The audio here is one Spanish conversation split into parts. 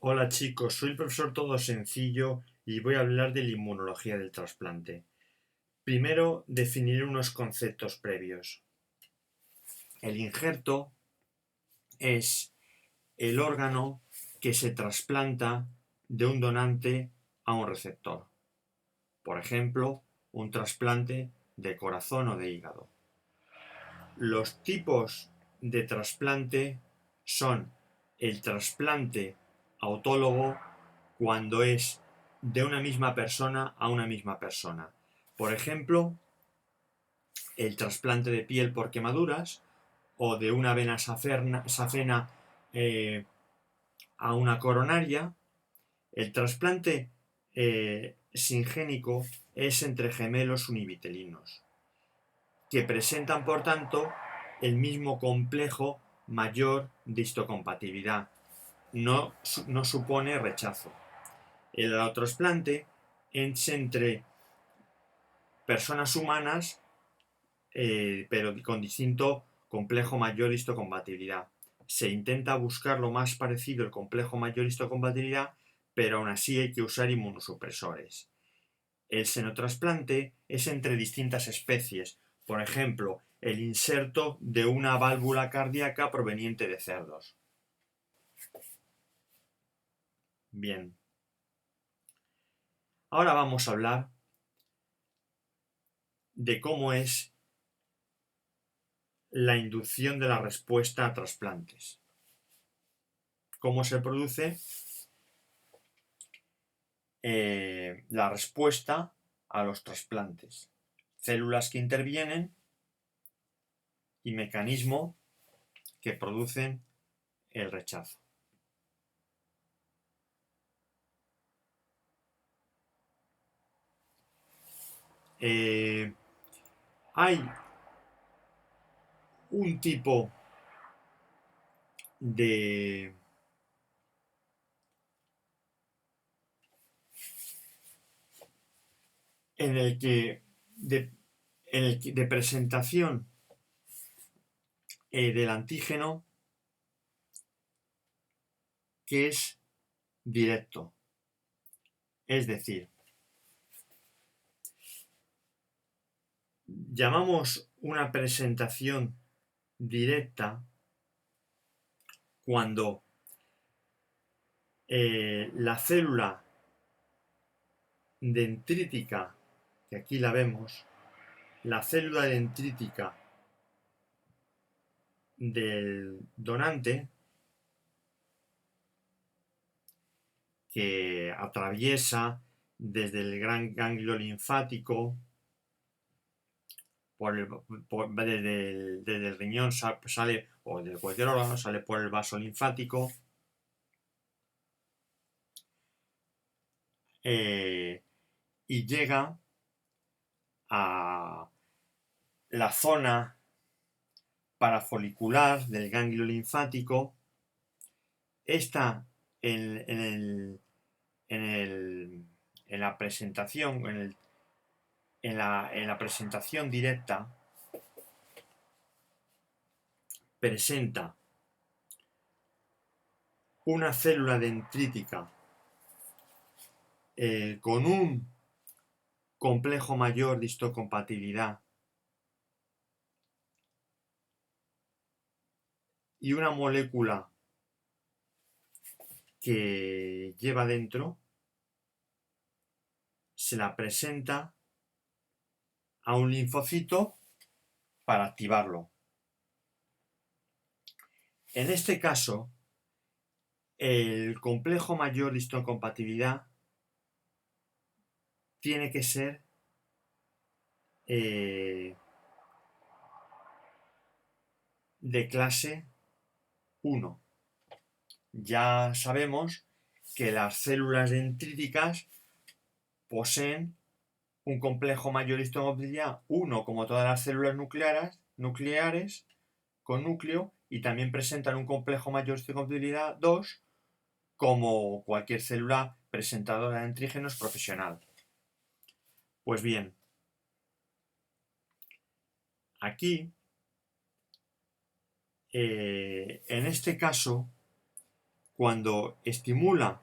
Hola chicos, soy el profesor Todo Sencillo y voy a hablar de la inmunología del trasplante. Primero definiré unos conceptos previos. El injerto es el órgano que se trasplanta de un donante a un receptor. Por ejemplo, un trasplante de corazón o de hígado. Los tipos de trasplante son el trasplante autólogo cuando es de una misma persona a una misma persona. Por ejemplo, el trasplante de piel por quemaduras o de una vena safena a una coronaria. El trasplante singénico es entre gemelos univitelinos, que presentan por tanto el mismo complejo mayor de histocompatibilidad. No supone rechazo. El allotrasplante es entre personas humanas, pero con distinto complejo mayor histocompatibilidad. Se intenta buscar lo más parecido al complejo mayor histocompatibilidad, pero aún así hay que usar inmunosupresores. El xenotrasplante es entre distintas especies, por ejemplo, el inserto de una válvula cardíaca proveniente de cerdos. Bien, ahora vamos a hablar de cómo es la inducción de la respuesta a trasplantes. ¿Cómo se produce la respuesta a los trasplantes? Células que intervienen y mecanismo que producen el rechazo. Hay un tipo de en el que de presentación del antígeno que es directo. Es decir, llamamos una presentación directa cuando la célula dendrítica, que aquí la vemos, la célula dendrítica del donante, que atraviesa desde el gran ganglio linfático, desde el riñón sale, o de cualquier órgano, sale por el vaso linfático, y llega a la zona parafolicular del ganglio linfático. Esta en la presentación, en la presentación directa, presenta una célula dendrítica con un complejo mayor de histocompatibilidad y una molécula que lleva dentro, se la presenta a un linfocito para activarlo. En este caso, el complejo mayor de histocompatibilidad tiene que ser de clase 1. Ya sabemos que las células dendríticas poseen un complejo mayor de histocompatibilidad 1, como todas las células nucleares con núcleo, y también presentan un complejo mayor de histocompatibilidad 2, como cualquier célula presentadora de antígenos profesional. Pues bien, aquí, en este caso, cuando estimula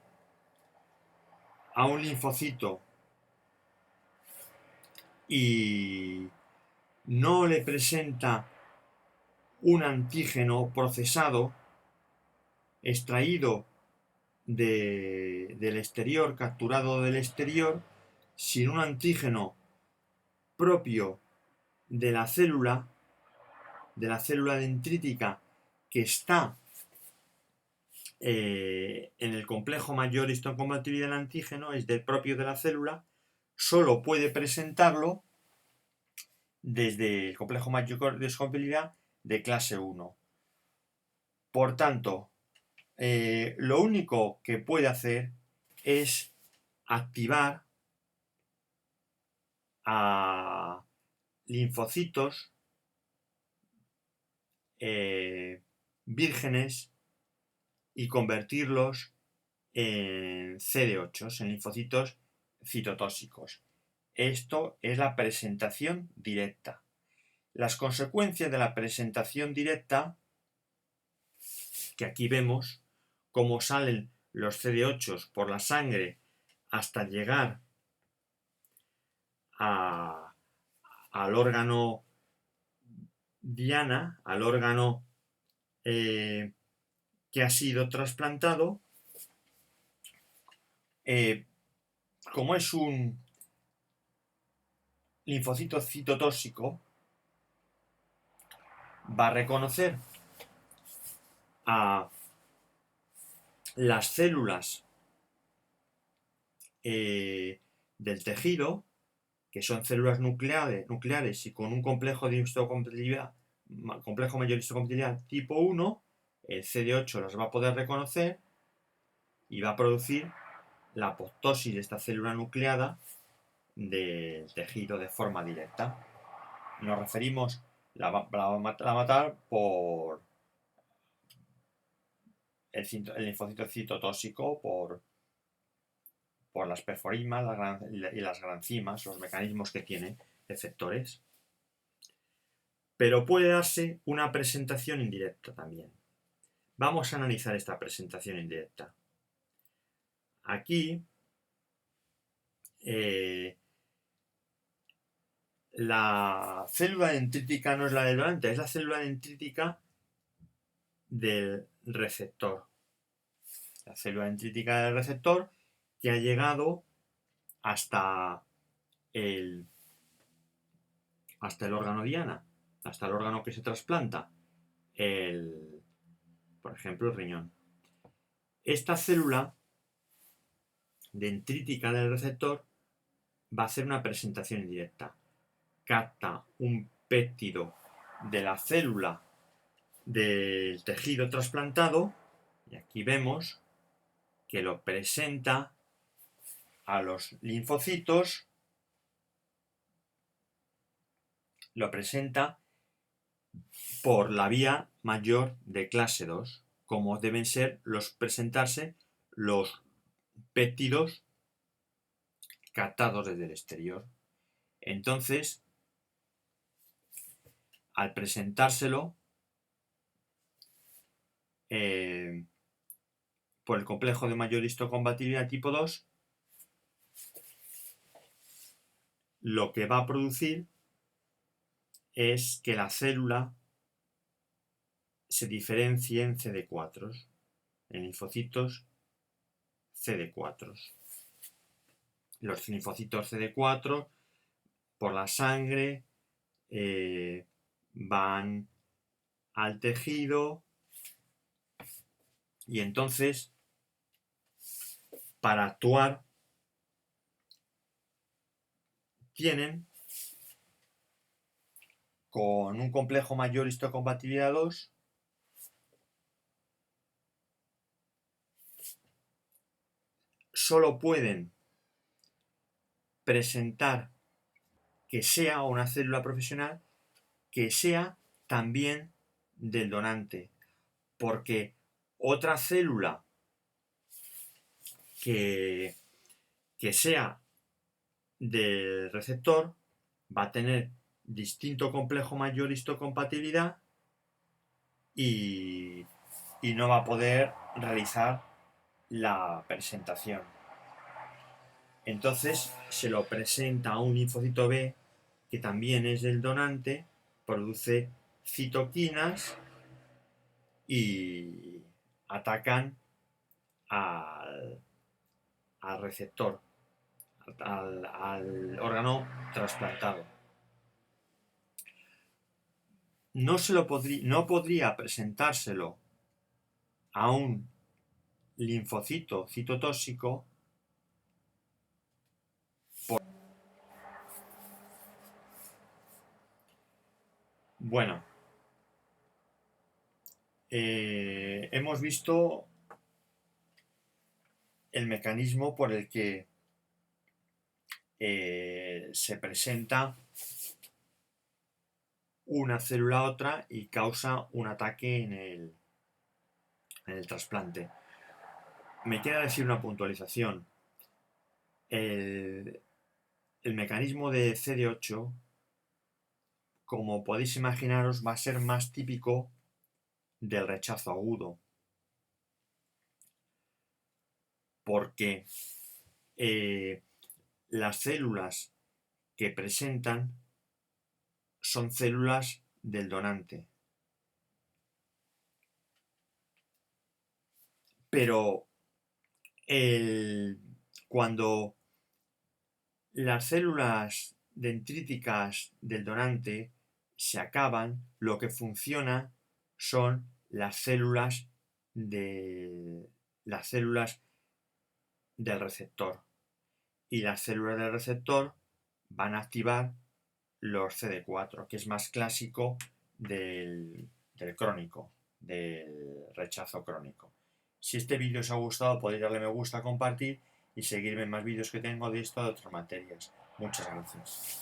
a un linfocito y no le presenta un antígeno procesado extraído del exterior, capturado del exterior, sin un antígeno propio de la célula dendrítica que está en el complejo mayor histocompatibilidad del antígeno, es del propio de la célula, solo puede presentarlo desde el complejo mayor de histocompatibilidad de clase 1. Por tanto, lo único que puede hacer es activar a linfocitos vírgenes y convertirlos en CD8, en linfocitos citotóxicos. Esto es la presentación directa. Las consecuencias de la presentación directa, que aquí vemos cómo salen los CD8 por la sangre hasta llegar al órgano diana, al órgano que ha sido trasplantado, como es un linfocito citotóxico, va a reconocer a las células del tejido, que son células nucleares y con un complejo de histocompatibilidad, complejo mayor de histocompatibilidad tipo 1, el CD8 las va a poder reconocer y va a producir la apoptosis de esta célula nucleada del tejido de forma directa. Nos referimos, la va a matar por el linfocito citotóxico, por las perforimas y las granzimas, los mecanismos que tienen efectores. Pero puede darse una presentación indirecta también. Vamos a analizar esta presentación indirecta. Aquí la célula dendrítica no es la del donante, es la célula dendrítica del receptor. La célula dendrítica del receptor que ha llegado hasta el órgano diana, hasta el órgano que se trasplanta, por ejemplo, el riñón. Esta célula dendrítica del receptor va a hacer una presentación indirecta. Capta un péptido de la célula del tejido trasplantado y aquí vemos que lo presenta a los linfocitos, lo presenta por la vía mayor de clase 2, como deben presentarse los péptidos captados desde el exterior. Entonces, al presentárselo por el complejo de mayor histocompatibilidad tipo 2, lo que va a producir es que la célula se diferencie en CD4, en linfocitos CD4. Los linfocitos CD4 por la sangre van al tejido y entonces para actuar tienen con un complejo mayor histocompatibilidad 2 solo pueden presentar que sea una célula profesional que sea también del donante, porque otra célula que sea del receptor va a tener distinto complejo mayor histocompatibilidad y y no va a poder realizar la presentación. Entonces se lo presenta a un linfocito B que también es del donante, produce citoquinas y atacan al, al receptor, al órgano trasplantado. No podría presentárselo a un linfocito citotóxico. Bueno, hemos visto el mecanismo por el que se presenta una célula a otra y causa un ataque en el trasplante. Me queda decir una puntualización. El mecanismo de CD8, como podéis imaginaros, va a ser más típico del rechazo agudo, porque las células que presentan son células del donante. Pero cuando las células dendríticas del donante se acaban, lo que funciona son las células del receptor. Y las células del receptor van a activar los CD4, que es más clásico del crónico, del rechazo crónico. Si este vídeo os ha gustado, podéis darle me gusta, compartir y seguirme en más vídeos que tengo de esto de otras materias. Muchas gracias.